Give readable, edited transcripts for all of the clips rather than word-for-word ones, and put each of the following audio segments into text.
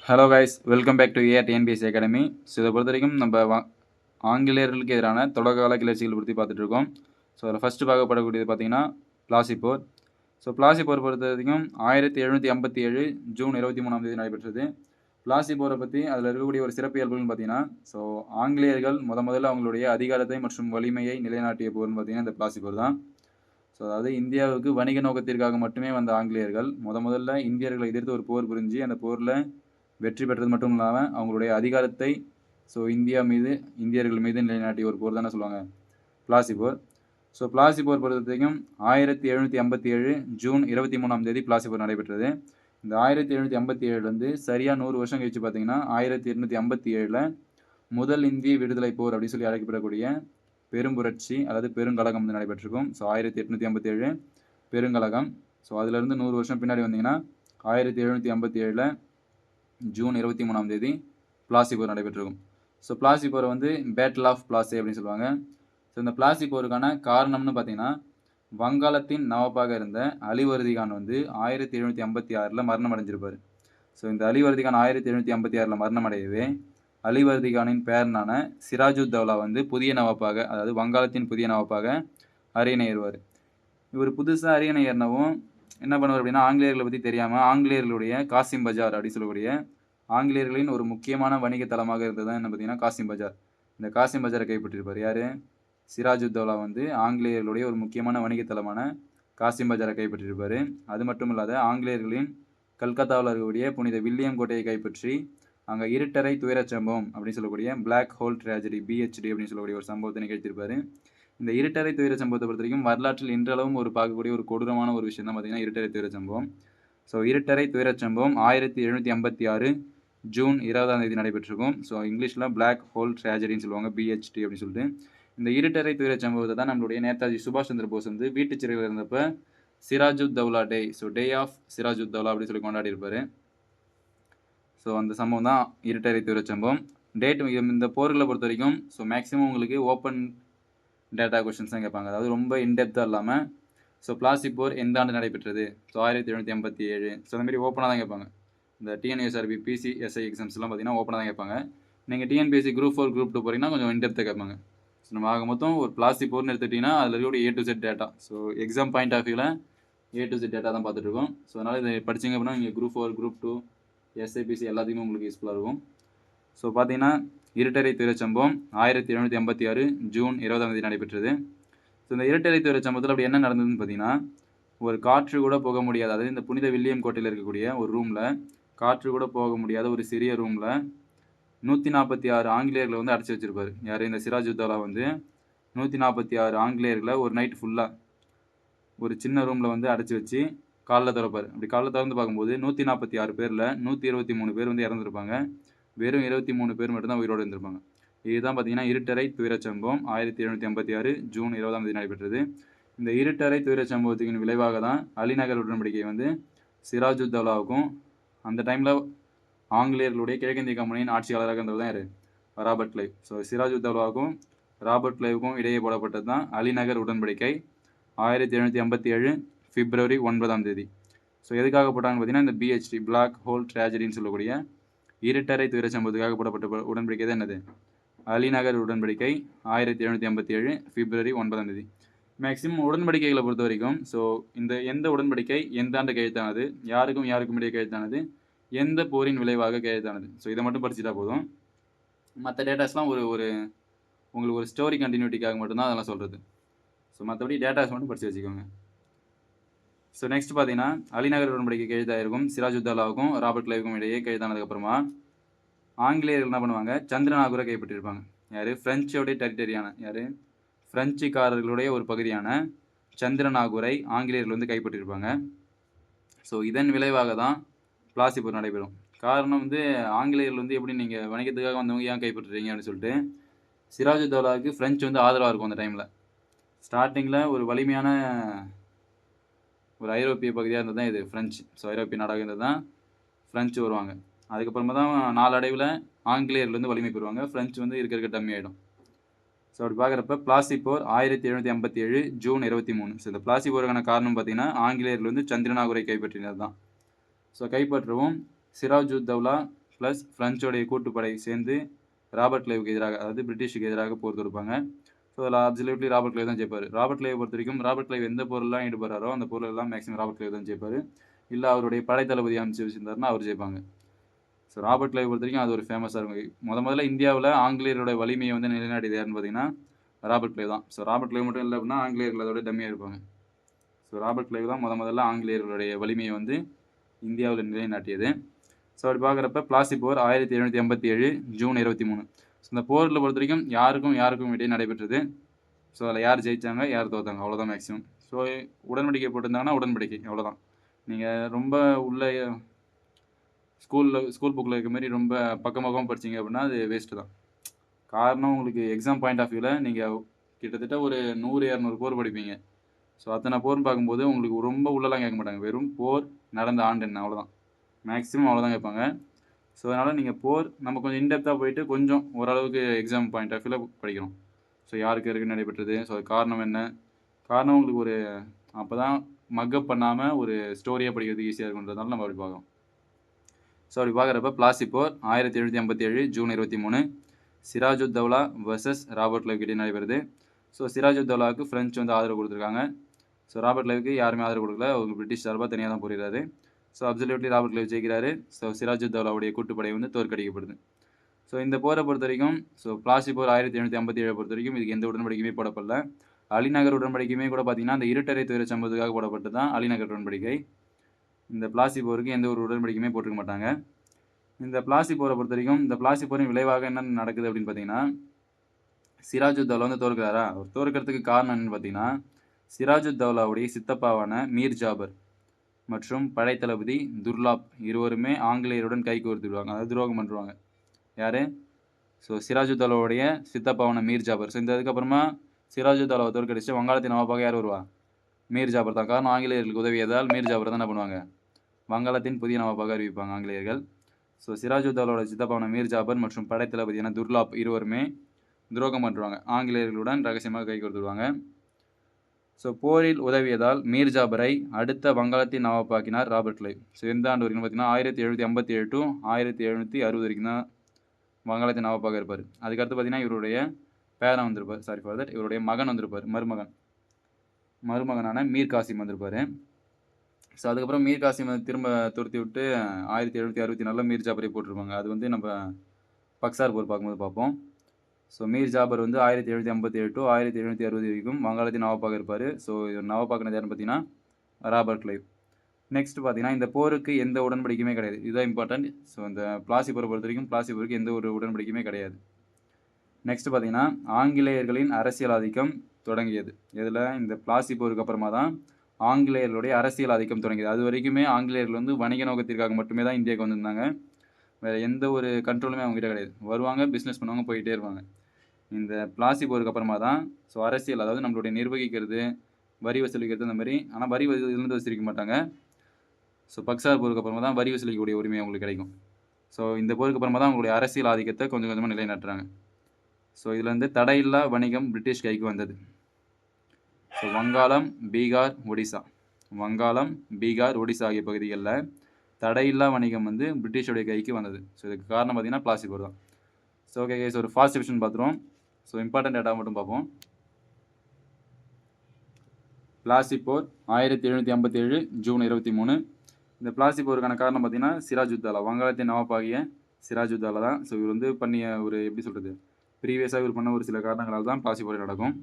Hello guys, welcome back to AR TNPSC academy. So இதை பொறுத்த வரைக்கும் நம்ம ஆங்கிலேயர்களுக்கு எதிரான தொடக்ககால கிளர்ச்சிகள் பற்றி பார்த்துட்டு இருக்கோம். ஸோ அதில் ஃபஸ்ட்டு பார்க்கப்படக்கூடியது பார்த்தீங்கன்னா பிளாசி போர். ஸோ பிளாசி போர் பொறுத்த வரைக்கும் 1757 ஜூன் 23 நடைபெற்றது. பிளாசி போரை பற்றி அதில் இருக்கக்கூடிய ஒரு சிறப்பியல்புன்னு பார்த்தீங்கன்னா, ஸோ ஆங்கிலேயர்கள் முதல்ல அவங்களுடைய அதிகாரத்தை மற்றும் வலிமையை நிலைநாட்டிய போர்னு பார்த்தீங்கன்னா இந்த பிளாசி போர் தான். ஸோ அதாவது இந்தியாவுக்கு வணிக நோக்கத்திற்காக மட்டுமே வந்த ஆங்கிலேயர்கள் முதல்ல இந்தியர்களை எதிர்த்து ஒரு போர் புரிஞ்சு அந்த போரில் வெற்றி பெற்றது மட்டும் இல்லாமல் அவங்களுடைய அதிகாரத்தை இந்தியர்கள் மீது நிலைநாட்டிய ஒரு போர் தானே சொல்லுவாங்க பிளாசி போர். ஸோ பிளாசி போர் பொறுத்த வரைக்கும் 1757 ஜூன் 23 பிளாசி போர் நடைபெற்றது. இந்த 1757 சரியாக 100 வருஷம் கழிச்சு பார்த்தீங்கன்னா 1857 முதல் இந்திய விடுதலை போர் அப்படின்னு சொல்லி அழைக்கப்படக்கூடிய பெரும்புரட்சி அல்லது பெருங்கழகம் நடைபெற்றிருக்கும். ஸோ 1857 பெருங்கழகம். ஸோ அதுலேருந்து 100 வருஷம் பின்னாடி வந்தீங்கன்னா 1757 ஜூன் 23 பிளாசி போர் நடைபெற்றிருக்கும். ஸோ பிளாசி போரை பேட்டில் ஆஃப் பிளாசி அப்படின்னு சொல்லுவாங்க. ஸோ இந்த பிளாசி போருக்கான காரணம்னு பார்த்தீங்கன்னா, வங்காளத்தின் நவாப்பாக இருந்த அலிவர்தி கான் 1756 மரணம் அடைஞ்சிருப்பார். ஸோ இந்த அலிவர்தி கான் 1756 மரணம் அடையவே அலிவர்தி கானின் பேரனான சிராஜுத்தௌலா புதிய நவாப்பாக, அதாவது வங்காளத்தின் புதிய நவாப்பாக அரியணை ஏறுவார். இவர் புதுசாக அரியணை ஏறினவும் என்ன பண்ணுவார் அப்படின்னா, ஆங்கிலேயர்களை பற்றி தெரியாமல் ஆங்கிலேயர்களுடைய காசிம் பஜார் அப்படின்னு சொல்லக்கூடிய ஆங்கிலேயர்களின் ஒரு முக்கியமான வணிக தளமாக இருந்தது தான் என்ன பார்த்தீங்கன்னா காசிம் பஜார். இந்த காசிம் பஜாரை கைப்பற்றிருப்பார் யார்? சிராஜுத்தௌலா ஆங்கிலேயர்களுடைய ஒரு முக்கியமான வணிக தளமான காசிம் பஜாரை கைப்பற்றிருப்பார். அது மட்டும் இல்லாத ஆங்கிலேயர்களின் கல்கத்தாவில் இருக்கக்கூடிய புனித வில்லியம் கோட்டையை கைப்பற்றி அங்கே இருட்டறை துயரச் சம்பவம் அப்படின்னு சொல்லக்கூடிய பிளாக் ஹோல் ட்ராஜடி BHD அப்படின்னு சொல்லக்கூடிய ஒரு சம்பவத்தை நிகழ்த்தியிருப்பார். இந்த இருட்டறை துயர சம்பவத்தை பொறுத்த வரைக்கும் வரலாற்றில் இன்றளவும் பார்க்கக்கூடிய ஒரு கொடூரமான ஒரு விஷயம் தான் பார்த்தீங்கன்னா இருட்டறை துயர சம்பவம். ஸோ இருட்டறை துயர சம்பவம் 1756 ஜூன் 20 நடைபெற்றிருக்கும். ஸோ இங்கிலீஷில் பிளாக் ஹோல் ட்ராஜடின்னு சொல்லுவாங்க, BHD அப்படின்னு சொல்லிட்டு. இந்த இருட்டறை துயர சம்பவத்தை தான் நம்மளுடைய நேதாஜி சுபாஷ் சந்திர போஸ் வீட்டு சிறையில் இருந்தப்ப சிராஜுத்தௌலா டே, ஸோ டே ஆஃப் சிராஜுத்தௌலா அப்படின்னு சொல்லி கொண்டாடி இருப்பார். ஸோ அந்த சம்பவம் தான் இருட்டறை துயர சம்பவம். டேட் இந்த போர்களை பொறுத்த வரைக்கும் ஸோ மேக்ஸிமம் உங்களுக்கு ஓப்பன் டேட்டா கொஸ்டின்ஸ் தான் கேட்பாங்க, அதாவது ரொம்ப இன்டெப்த்தாக இல்லாமல். ஸோ பிளாசி போர் எந்த ஆண்டு நடைபெற்றது? ஸோ 1787. ஸோ அந்த மாதிரி ஓப்பனாக தான் கேட்பாங்க. இந்த TNSRB PCSI எக்ஸாம்ஸ்லாம் பார்த்தீங்கன்னா ஓப்பனாக தான் கேட்பாங்க. நீங்கள் TNPSC Group 4 Group 2 போகிறீங்கன்னா கொஞ்சம் இன்டெப்த்தாக கேட்பாங்க. ஸோ நம்ம ஆக மொத்தம் ஒரு பிளாசி போர்னு எடுத்துக்கிட்டிங்கன்னா அதில் இருக்கக்கூடிய A to Z data. So exam point of வியூவில் A to Z டேட்டா தான் பார்த்துட்ருக்கோம். ஸோ அதனால் இதை படிச்சிங்க அப்படின்னா நீங்கள் Group 4 Group 2 SIPC எல்லாத்துக்குமே உங்களுக்கு யூஸ்ஃபுல்லாக இருக்கும். ஸோ பார்த்தீங்கன்னா இருட்டறை துயர சம்பவம் 1756 ஜூன் 20 நடைபெற்றது. ஸோ இந்த இருட்டறை துயர சம்பவத்தில் அப்படி என்ன நடந்ததுன்னு பார்த்தீங்கன்னா, ஒரு காற்று கூட போக முடியாத, அதாவது இந்த புனித வில்லியம் கோட்டையில் இருக்கக்கூடிய ஒரு ரூமில் காற்று கூட போக முடியாத ஒரு சிறிய ரூமில் 146 ஆங்கிலேயர்களை அடைச்சி வச்சிருப்பார். யார்? இந்த சிராஜுத்தௌலா 146 ஆங்கிலேயர்களை ஒரு நைட் ஃபுல்லாக ஒரு சின்ன ரூமில் அடைச்சி வச்சு காலைல திறப்பார். அப்படி காலைல திறந்து பார்க்கும்போது 146 பேரில் 123 பேர் இறந்துருப்பாங்க. வெறும் 23 பேர் மட்டும்தான் உயிரோடு இருந்திருப்பாங்க. இதுதான் பார்த்தீங்கன்னா இருட்டறை துயர சம்பவம் 1756 ஜூன் 20 நடைபெற்றது. இந்த இருட்டறை துயர சம்பவத்தின் விளைவாக தான் அலிநகர் உடன்படிக்கை சிராஜுத்தௌலாவுக்கும் அந்த டைமில் ஆங்கிலேயர்களுடைய கிழக்கிந்திய கம்பெனியின் ஆட்சியாளராக இருந்தது தான் யார்? Robert Clive. ஸோ சிராஜுத்தௌலாவுக்கும் ராபர்ட் கிளைவுக்கும் இடையே போடப்பட்டது தான் அலிநகர் உடன்படிக்கை 1757 பிப்ரவரி 9. ஸோ எதுக்காக போட்டாங்கன்னு பார்த்தீங்கன்னா இந்த BHD பிளாக் ஹோல் ட்ராஜடின்னு சொல்லக்கூடிய இருட்டறை துயர சம்பவத்துக்காக போடப்பட்ட உடன்படிக்கை தான் என்னது? அலிநகர் உடன்படிக்கை 1757 பிப்ரவரி 9. மேக்சிமம் உடன்படிக்கைகளை பொறுத்த வரைக்கும் ஸோ எந்த உடன்படிக்கை எந்த ஆண்டு கையெழுத்தானது, யாருக்கும் இடையே கையெழுத்தானது, எந்த போரின் விளைவாக கையெழுத்தானது, ஸோ இதை மட்டும் படிச்சுட்டா போதும். மற்ற டேட்டாஸ்லாம் உங்களுக்கு ஒரு ஸ்டோரி கண்டினியூட்டிக்காக மட்டும்தான் அதெல்லாம் சொல்கிறது. ஸோ மற்றபடி டேட்டாஸ் மட்டும் படித்து வச்சுக்கோங்க. ஸோ நெக்ஸ்ட் பார்த்தீங்கன்னா அலிநகர் உடன்படிக்கை கையெழுத்தாயிருக்கும் சிராஜுத்தௌலாவுக்கும் ராபர்ட் கிளைவுக்கும் இடையே கையெழுத்தானதுக்கப்புறமா ஆங்கிலேயர்கள் என்ன பண்ணுவாங்க? சந்திரநாகூரை கைப்பற்றியிருப்பாங்க. யார்? பிரெஞ்சோடைய டெரிட்டரியான, யார்? பிரெஞ்சுக்காரர்களுடைய ஒரு பகுதியான சந்திரநாகூரை ஆங்கிலேயர்கள் கைப்பற்றியிருப்பாங்க. ஸோ இதன் விளைவாக தான் பிளாசி போர் நடைபெறும். காரணம் ஆங்கிலேயர்கள் எப்படி நீங்கள் வணிகத்துக்காக வந்தவங்க ஏன் கைப்பற்றுறீங்க அப்படின்னு சொல்லிட்டு சிராஜுத்தௌலாவுக்கு ஃப்ரெஞ்சு ஆதரவாக இருக்கும் அந்த டைமில். ஸ்டார்டிங்கில் ஒரு வலிமையான ஒரு ஐரோப்பிய பகுதியாக இருந்தது தான் இது ஃப்ரெஞ்சு. ஸோ ஐரோப்பிய நாடாக இருந்தது தான் ஃப்ரெஞ்சு வருவாங்க. அதுக்கப்புறமா தான் நாளடைவில் ஆங்கிலேயர்கள் வலிமை பெறுவாங்க. ஃப்ரெஞ்சு இருக்க டம்மி ஆகிடும். ஸோ அப்படி பார்க்குறப்ப பிளாசி போர் 1757 ஜூன் 23. ஸோ இந்த பிளாசி போருக்கான காரணம் பார்த்தீங்கன்னா ஆங்கிலேயர்கள் சந்திரநாகூரை கைப்பற்றினது தான். ஸோ கைப்பற்றவும் சிராஜுத்தௌலா ப்ளஸ் ஃப்ரெஞ்சோடைய கூட்டுப்படை சேர்ந்து ராபர்ட் கிளைவுக்கு எதிராக, அதாவது பிரிட்டிஷுக்கு எதிராக போர் தொடுப்பாங்க. ஸோ அதில் அப்சல்யூட்லி ராபர்ட் கிளைவ் தான் ஜெயிப்பார். ராபர்ட் கிளைவை பொறுத்த வரைக்கும் ராபர்ட் கிளைவ் எந்த போரெல்லாம் ஈடுபடுறாரோ அந்த போரெல்லாம் மேக்ஸிமம் ராபர்ட் கிளைவ் தான் ஜெயிப்பார். இல்லை அவருடைய படை தளபதி அமைச்சு வச்சிருந்தாருன்னா அவர் ஜெயிப்பாங்க. ஸோ ராபர்ட் கிளைவ் பொறுத்த வரைக்கும் அது ஒரு ஃபேமஸாக இருக்கும். முதல்ல இந்தியாவில் ஆங்கிலேயரோட வலிமையை வந்து நிலைநாட்டியது யாருன்னு பார்த்தீங்கன்னா ராபர்ட் கிளைவ் தான். ஸோ ராபர்ட் கிளைவ் மட்டும் இல்லை அப்படின்னா ஆங்கிலேயர்கள் அதோட டம்மியாக இருப்பாங்க. ஸோ ராபர்ட் கிளைவ் தான் முதல்ல ஆங்கிலேயர்களுடைய வலிமையை வந்து இந்தியாவில் நிலைநாட்டியது. ஸோ அப்படி பார்க்குறப்ப பிளாசி போர் 1787 ஜூன் 23. ஸோ இந்த போரில் பொறுத்த வரைக்கும் யாருக்கும் இடையே நடைபெற்றது. ஸோ அதில் யார் ஜெயித்தாங்க, யார் தோத்தாங்க, அவ்வளோதான் மேக்ஸிமம். ஸோ உடன்படிக்கை போட்டிருந்தாங்கன்னா உடன்படிக்கை, அவ்வளோதான். நீங்கள் ரொம்ப உள்ள ஸ்கூல் புக்கில் இருக்க மாதிரி ரொம்ப பக்கம் படிச்சிங்க அப்படின்னா அது வேஸ்ட்டு தான். காரணம் உங்களுக்கு எக்ஸாம் பாயிண்ட் ஆஃப் வியூவில் நீங்கள் கிட்டத்தட்ட ஒரு 100-200 போர் படிப்பீங்க. ஸோ அத்தனை போர்னு பார்க்கும்போது உங்களுக்கு ரொம்ப உள்ளலாம் கேட்க மாட்டாங்க. வெறும் போர் நடந்த ஆண்டு என்ன, அவ்வளோதான். மேக்ஸிமம் அவ்வளோதான் கேட்பாங்க. ஸோ அதனால் நீங்கள் போர் நம்ம கொஞ்சம் இன்டெப்த்தாக போயிட்டு கொஞ்சம் ஓரளவுக்கு எக்ஸாம் பாயிண்ட் ஆஃப் வியூவில் படிக்கணும். ஸோ யாருக்கு யாருக்கு நடைபெற்றது, ஸோ அது காரணம் என்ன, காரணம் உங்களுக்கு ஒரு அப்போ தான் மக்கப் பண்ணாமல் ஒரு ஸ்டோரியாக படிக்கிறதுக்கு ஈஸியாக இருக்குன்றதுனால நம்ம அப்படி பார்க்கணும். ஸோ அப்படி பார்க்குறப்ப பிளாசி போர் 1787 June 23 Sirajuddaulah versus Robert Clive கிட்டே நடைபெறுது. ஸோ சிராஜுத்தௌலாவுக்கு ஃப்ரெஞ்சு வந்து ஆதரவு கொடுத்துருக்காங்க. ஸோ ராபர்ட் கிளைவுக்கு யாருமே ஆதரவு கொடுக்கல, அவங்க பிரிட்டிஷ் சார்பாக தனியாக தான் போகிறாரு. ஸோ அப்சல்யூட்லி ராபர்ட் கிளைவ் ஜெயிக்கிறாரு. ஸோ சிராஜுத்தௌலாவுடைய கூட்டுப்படை வந்து தோற்கடிக்கப்படுது. ஸோ இந்த போரை பொறுத்த வரைக்கும் பிளாசி போர் 1787 பொறுத்த வரைக்கும் இதுக்கு எந்த உடன்படிக்கையுமே போடப்படல. அலிநகர் உடன்படிக்கையுமே கூட பார்த்தீங்கன்னா அந்த இருட்டறை துயர சம்பவத்துக்காக போடப்பட்டு தான் அலிநகர் உடன்படிக்கை. இந்த பிளாசி போருக்கு எந்த ஒரு உடன்படிக்கையுமே போட்டிருக்க மாட்டாங்க. இந்த பிளாசி போரை பொறுத்த வரைக்கும் இந்த பிளாசி போரின் விளைவாக என்ன நடக்குது அப்படின்னு பார்த்தீங்கன்னா சிராஜுத்தௌலா வந்து தோற்கிறாரா, அவர் தோற்கிறதுக்கு காரணம் என்னன்னு பார்த்தீங்கன்னா சிராஜுத்தௌலாவுடைய சித்தப்பாவான மீர் ஜாபர் மற்றும் படை தளபதி துர்லாப் இருவருமே ஆங்கிலேயருடன் கை கோர்த்துடுவாங்க, அதாவது துரோகம் பண்ணுவாங்க. யார்? ஸோ சிராஜுத்தௌலாவுடைய சித்தப்பாவான மீர் ஜாபர். ஸோ இந்த அதுக்கப்புறமா சிராஜுத்தௌலாவை தோற்கடிச்சு வங்காளத்தின் நவாபாக யார் வருவா? மீர் ஜாபர் தான். காரணம் ஆங்கிலேயர்களுக்கு உதவியதால் மீர் ஜாபர் தான் என்ன பண்ணுவாங்க, வங்காளத்தின் புதிய நவாபாக அறிவிப்பாங்க ஆங்கிலேயர்கள். ஸோ சிராஜுத்தௌலாவோட சித்தப்பான மீர் ஜாபர் மற்றும் படை தளபதியான துர்லாப் இருவருமே துரோகம் பண்ணுவாங்க, ஆங்கிலேயர்களுடன் ரகசியமாக கை கொடுத்துருவாங்க. ஸோ போரில் உதவியதால் மீர் ஜாபரை அடுத்த வங்காளத்தின் நவாபாக்கினார் ராபர்ட் கிளைவ். ஸோ எந்த ஆண்டு வரைக்கும் பார்த்தீங்கன்னா 1757 to 1760 வரைக்கும் தான் வங்காளத்தின் நவாபாக இருப்பார். அதுக்கடுத்து பார்த்தீங்கன்னா இவருடைய பேரன் வந்திருப்பார், இவருடைய மகன் வந்திருப்பார், மருமகனான மீர் காசிம் வந்திருப்பார். ஸோ அதுக்கப்புறம் மீர் காசிம் திரும்ப துரத்தி விட்டு 1764 மீர் ஜாபரை போட்டிருப்பாங்க. அது வந்து நம்ம பக்சார் போர் பார்க்கும்போது பார்ப்போம். ஸோ மீர் ஜாபர் வந்து 1757 to 1760 வரைக்கும் வங்காளத்தின் நவாபாக இருப்பார். ஸோ இவர் நவாபாக்கினது யாருன்னு பார்த்தீங்கன்னா ராபர்ட் கிளைவ். நெக்ஸ்ட் பார்த்தீங்கன்னா இந்த போருக்கு எந்த உடன்படிக்கையுமே கிடையாது, இதுதான் இம்பார்ட்டன்ட். ஸோ இந்த பிளாசி போரை பொறுத்த வரைக்கும் பிளாசி போருக்கு எந்த ஒரு உடன்படிக்கையுமே கிடையாது. நெக்ஸ்ட் பார்த்தீங்கன்னா ஆங்கிலேயர்களின் அரசியல் ஆதிக்கம் தொடங்கியது. இதில் இந்த பிளாசி போருக்கு அப்புறமா தான் ஆங்கிலேயர்களுடைய அரசியல் ஆதிக்கம் தொடங்கியது. அது வரைக்குமே ஆங்கிலேயர்கள் வந்து வணிக நோக்கத்திற்காக மட்டுமே தான் இந்தியாவுக்கு வந்திருந்தாங்க. வேறு எந்த ஒரு கண்ட்ரோலுமே அவங்ககிட்ட கிடையாது. வருவாங்க, பிஸ்னஸ் பண்ணுவாங்க, போயிட்டே இருப்பாங்க. இந்த பிளாசி போருக்கு அப்புறமா தான் ஸோ அரசியல், அதாவது நம்மளுடைய நிர்வகிக்கிறது, வரி வசூலிக்கிறது அந்த மாதிரி. ஆனால் வரி இருந்து வசூலிக்க மாட்டாங்க. ஸோ பக்சார் போருக்கு அப்புறமா தான் வரி வசூலிக்கக்கூடிய உரிமை அவங்களுக்கு கிடைக்கும். ஸோ இந்த போருக்கு அப்புறமா தான் அவங்களுடைய அரசியல் ஆதிக்கத்தை கொஞ்சம் கொஞ்சமாக நிலைநாட்டுறாங்க. ஸோ இதில் வந்து தடையில்லா வணிகம் பிரிட்டிஷ் கைக்கு வந்தது. ஸோ வங்காளம், பீகார், ஒடிசா ஆகிய பகுதிகளில் தடையில்லா வணிகம் வந்து பிரிட்டிஷோடைய கைக்கு வந்தது. ஸோ இதுக்கு காரணம் பார்த்தீங்கன்னா பிளாசி போர் தான். ஸோ ஓகே கைஸ், ஒரு ஃபாஸ்ட் டிவிஷன் பார்த்துருவோம். ஸோ இம்பார்ட்டன்ட் டேட்டா மட்டும் பார்ப்போம். பிளாசி போர் 1757 ஜூன் 23. இந்த பிளாசி போருக்கான காரணம் பார்த்தீங்கன்னா சிராஜுத்தௌலா, வங்காளத்தின் நவாபாகிய சிராஜுத்தௌலா தான். ஸோ இவர் வந்து பண்ணிய ஒரு எப்படி சொல்கிறது, ப்ரீவியஸாக இவர் பண்ண ஒரு சில காரணங்களால் தான் பிளாசி போர் நடக்கும்.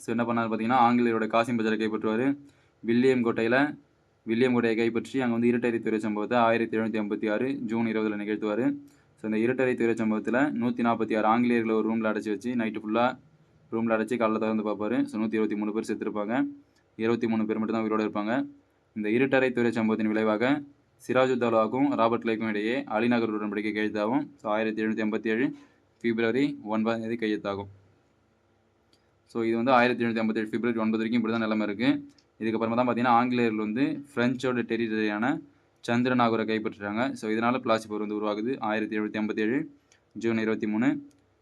ஸோ என்ன பண்ணார் பார்த்தீங்கன்னா ஆங்கிலேயரோட காசிம் பஜாரை கைப்பற்றுவார். வில்லியம் கோட்டையை கைப்பற்றி அங்கே வந்து இருட்டறை துறை சம்பவத்தை 1756 ஜூன் 20 நிகழ்த்துவார். ஸோ இந்த இருட்டறை துறை சம்பவத்தில் 146 ஆங்கிலேயர்களை ஒரு ரூமில் அடைச்சி வச்சு நைட்டு ஃபுல்லாக ரூமில் அடைச்சி காலைல திறந்து பார்ப்பார். ஸோ 123 பேர் செத்துருப்பாங்க, 23 பேர் மட்டும் தான் உயிரோடு இருப்பாங்க. இந்த இருட்டறை துறை சம்பவத்தின் விளைவாக சிராஜுத்தௌலாவுக்கும் ராபர்ட் கிளைவுக்கும் இடையே அலிநகர் உடன்படிக்கை கையெழுத்தாகும். ஸோ 1787 பிப்ரவரி 9 கையெழுத்தாகும். ஸோ இது வந்து 1787 பிப்ரவரி 9 வரைக்கும் இப்படி தான் நிலைமை இருக்குது. இதுக்கப்புறமா தான் பார்த்தீங்கன்னா ஆங்கிலேயர்கள் வந்து ஃப்ரெஞ்சோட டெரிட்டரியான சந்திரநாகூரை கைப்பற்றுறாங்க. ஸோ இதனால் பிளாசி போர் வந்து உருவாகுது. 1787 June 23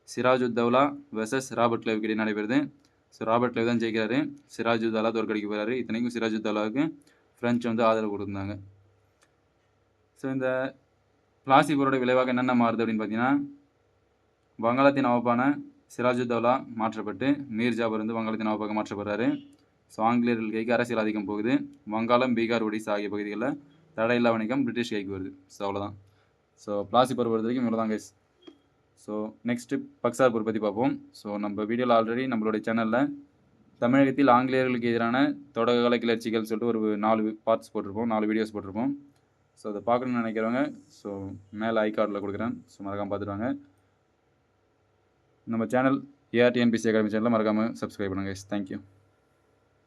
Sirajuddaulah versus Robert Clive இடையே நடைபெறுது. ஸோ ராபர்ட் கிளைவ் தான் ஜெயிக்கிறாரு, சிராஜுத்தௌலா தோற்கடிக்க போகிறாரு. இத்தனைக்கும் சிராஜுத்தௌலாவுக்கு ஃப்ரெஞ்சு வந்து ஆதரவு கொடுத்துருந்தாங்க. ஸோ இந்த பிளாசி போரோட விளைவாக என்னென்ன மாறுது அப்படின்னு பார்த்தீங்கன்னா, வங்காளத்தின் நவாபான சிராஜுத்தௌலா மாற்றப்பட்டு மீர் ஜாபர் வந்து வங்காளத்தின் நவாபாக மாற்றப்படுறாரு. ஸோ ஆங்கிலேயர்கள் கைக்கு அரசியல் ஆதிக்கம் போகுது. வங்காளம், பீகார், ஒடிசா ஆகிய பகுதிகளில் தடையில்லா வணிகம் பிரிட்டிஷ் கைக்கு வருது. ஸோ அவ்வளோதான். ஸோ பிளாசி போர் பொறுத்த வரைக்கும் இவ்வளோ தான் கைஸ். ஸோ நெக்ஸ்ட்டு பக்சார் போர் பற்றி பார்ப்போம். ஸோ நம்ம வீடியோவில் ஆல்ரெடி நம்மளுடைய சேனலில் தமிழகத்தில் ஆங்கிலேயர்களுக்கு எதிரான தொடக்ககால கிளர்ச்சிகள் சொல்லிட்டு ஒரு 4 பார்ட்ஸ் போட்டிருப்போம், 4 வீடியோஸ் போட்டிருப்போம். ஸோ அதை பார்க்கணுன்னு நினைக்கிறவங்க ஸோ மேலே ஐ கார்டில் கொடுக்குறேன். ஸோ மறக்காமல் பார்த்துட்டு வாங்க. நம்ம சேனல் ARTNPC அகாடமி சேனலில் மறக்காமல் சப்ஸ்கிரைப் பண்ணுங்கள் கைஸ். தேங்க்யூ.